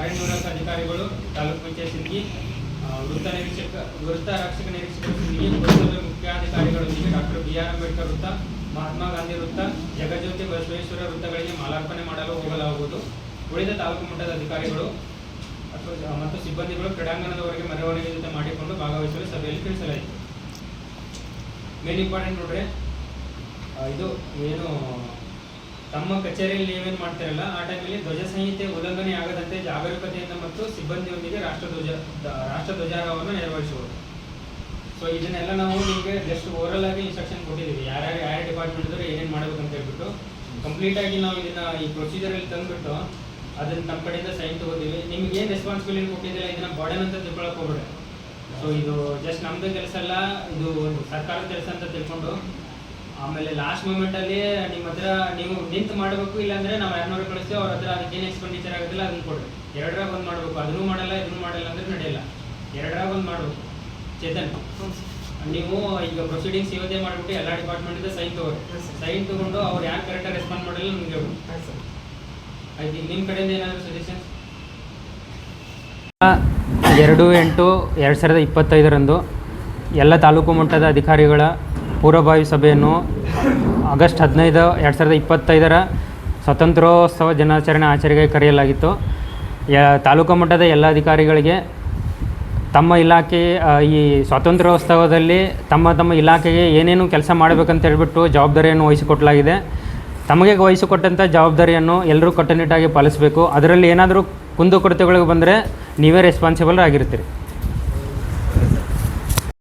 ಕಾರ್ಯನಿರ್ವಾಹಕ ಅಧಿಕಾರಿಗಳು ತಾಲೂಕು ಪಂಚಾಯತ್ ಸಿಂದಗಿ, ವೃತ್ತ ರಕ್ಷಕ ನಿರೀಕ್ಷಕರು ಸಿಂದಗಿ, ಪುರಸಭೆ ಮುಖ್ಯಾಧಿಕಾರಿಗಳೊಂದಿಗೆ ಡಾಕ್ಟರ್ BR ಅಂಬೇಡ್ಕರ್ ವೃತ್ತ, ಮಹಾತ್ಮ ಗಾಂಧಿ ವೃತ್ತ, ಜಗಜ್ಯೋತಿ ಬಸವೇಶ್ವರ ವೃತ್ತಗಳಿಗೆ ಮಾಲಾರ್ಪಣೆ ಮಾಡಲು ಹೋಗಲಾಗುವುದು. ಉಳಿದ ತಾಲೂಕು ಮಟ್ಟದ ಅಧಿಕಾರಿಗಳು ಮತ್ತು ಸಿಬ್ಬಂದಿಗಳು ಕ್ರೀಡಾಂಗಣದವರೆಗೆ ಮೆರವಣಿಗೆ ಜೊತೆ ಮಾಡಿಕೊಂಡು ಭಾಗವಹಿಸಲು ಸಭೆಯಲ್ಲಿ ತಿಳಿಸಲಾಯಿತು. ಮೇನ್ ಇಂಪಾರ್ಟೆಂಟ್ ನೋಡ್ರಿ, ಇದು ಏನು ತಮ್ಮ ಕಚೇರಿಯಲ್ಲಿ ನೀವೇನು ಮಾಡ್ತಾರಲ್ಲ ಆ ಟೈಮಲ್ಲಿ ಧ್ವಜ ಸಂಹಿತೆ ಉಲ್ಲಂಘನೆ ಆಗದಂತೆ ಜಾಗರೂಕತೆಯಿಂದ ಮತ್ತು ಸಿಬ್ಬಂದಿಯೊಂದಿಗೆ ರಾಷ್ಟ್ರಧ್ವಜಾರೋಹವನ್ನು ನೆರವೇರಿಸುವುದು. ಸೊ ಇದನ್ನೆಲ್ಲ ನಾವು ನಿಮಗೆ ಜಸ್ಟ್ ಓವರಲ್ ಆಗಿ ಇನ್ಸ್ಟ್ರಕ್ಷನ್ ಕೊಟ್ಟಿದ್ದೀವಿ, ಯಾರ್ಯಾರು ಡಿಪಾರ್ಟ್ಮೆಂಟ್ ಇದ್ದರೆ ಏನೇನು ಮಾಡಬೇಕಂತ ಹೇಳ್ಬಿಟ್ಟು ಕಂಪ್ಲೀಟಾಗಿ ನಾವು ಇದನ್ನು ಈ ಪ್ರೊಸೀಜರಲ್ಲಿ ತಂದುಬಿಟ್ಟು ಅದನ್ನು ನಮ್ಮ ಕಡೆಯಿಂದ ಸೈನ್ ತೊಗೋತೀವಿ. ನಿಮ್ಗೆ ಏನು ರೆಸ್ಪಾನ್ಸಿಬಿಲಿಟಿ ಕೊಟ್ಟಿದ್ದಿಲ್ಲ ಇದನ್ನು ಬರ್ಡನ್ ಅಂತ ತಿಳ್ಕೊಳಕ್ಕೆ ಹೋಗ್ಬೇಡ. ಸೊ ಇದು ಜಸ್ಟ್ ನಮ್ಮದು ಕೆಲಸ ಅಲ್ಲ, ಇದು ಒಂದು ಸರ್ಕಾರದ ಕೆಲಸ ಅಂತ ತಿಳ್ಕೊಂಡು ಆಮೇಲೆ ಲಾಸ್ಟ್ ಮೂಮೆಂಟಲ್ಲಿ ನಿಮ್ಮ ಹತ್ರ ನೀವು ನಿಂತು ಮಾಡಬೇಕು, ಇಲ್ಲಾಂದರೆ ನಾವು 200 ಕಳಿಸ್ತೀವಿ, ಅವ್ರ ಹತ್ರ ಅದಕ್ಕೇನು ಎಕ್ಸ್ಪೆಂಡಿಚರ್ ಆಗೋದಿಲ್ಲ ಅದನ್ನು ಕೊಡ್ರಿ. 2ರಾಗ 1 ಮಾಡಬೇಕು, ಅದನ್ನು ಮಾಡಲ್ಲ ಇದನ್ನು ಮಾಡಲ್ಲ ಅಂದರೆ ನಡೆಯಲ್ಲ. 2ರಾಗ 1 ಮಾಡಬೇಕು. ಚೇತನ್, ನೀವು ಈಗ ಪ್ರೊಸೀಡಿಂಗ್ಸ್ ಇವತ್ತೇ ಮಾಡಿಬಿಟ್ಟು ಎಲ್ಲ ಡಿಪಾರ್ಟ್ಮೆಂಟಿಂದ ಸೈನ್ ತೊಗೊಳ್ರಿ. ಸೈನ್ ತೊಗೊಂಡು ಅವ್ರು ಯಾರು ಕರೆಕ್ಟಾಗಿ ರೆಸ್ಪಾಂಡ್ ಮಾಡಲ್ಲ ನಿಮಗೆ ಆಯ್ತು. ನಿಮ್ಮ ಕಡೆಯಿಂದ ಏನಾದರೂ ಸಜೆಷನ್ಸ್? 2/8/2025 ಎಲ್ಲ ತಾಲೂಕು ಮಟ್ಟದ ಅಧಿಕಾರಿಗಳ ಪೂರ್ವಭಾವಿ ಸಭೆಯನ್ನು ಆಗಸ್ಟ್ 15, 2025 ಸ್ವಾತಂತ್ರ್ಯೋತ್ಸವ ದಿನಾಚರಣೆ ಆಚರಣೆಗೆ ಕರೆಯಲಾಗಿತ್ತು. ತಾಲೂಕು ಮಟ್ಟದ ಎಲ್ಲ ಅಧಿಕಾರಿಗಳಿಗೆ ತಮ್ಮ ಇಲಾಖೆ ಈ ಸ್ವಾತಂತ್ರ್ಯೋತ್ಸವದಲ್ಲಿ ತಮ್ಮ ಇಲಾಖೆಗೆ ಏನೇನು ಕೆಲಸ ಮಾಡಬೇಕಂತ ಹೇಳ್ಬಿಟ್ಟು ಜವಾಬ್ದಾರಿಯನ್ನು ವಹಿಸಿಕೊಟ್ಟಲಾಗಿದೆ. ತಮಗೆ ವಹಿಸಿಕೊಟ್ಟಂಥ ಜವಾಬ್ದಾರಿಯನ್ನು ಎಲ್ಲರೂ ಕಟ್ಟುನಿಟ್ಟಾಗಿ ಪಾಲಿಸಬೇಕು. ಅದರಲ್ಲಿ ಏನಾದರೂ ಕುಂದುಕೊರತೆಗಳಿಗೆ ಬಂದರೆ ನೀವೇ ರೆಸ್ಪಾನ್ಸಿಬಲ್ ಆಗಿರ್ತೀರಿ.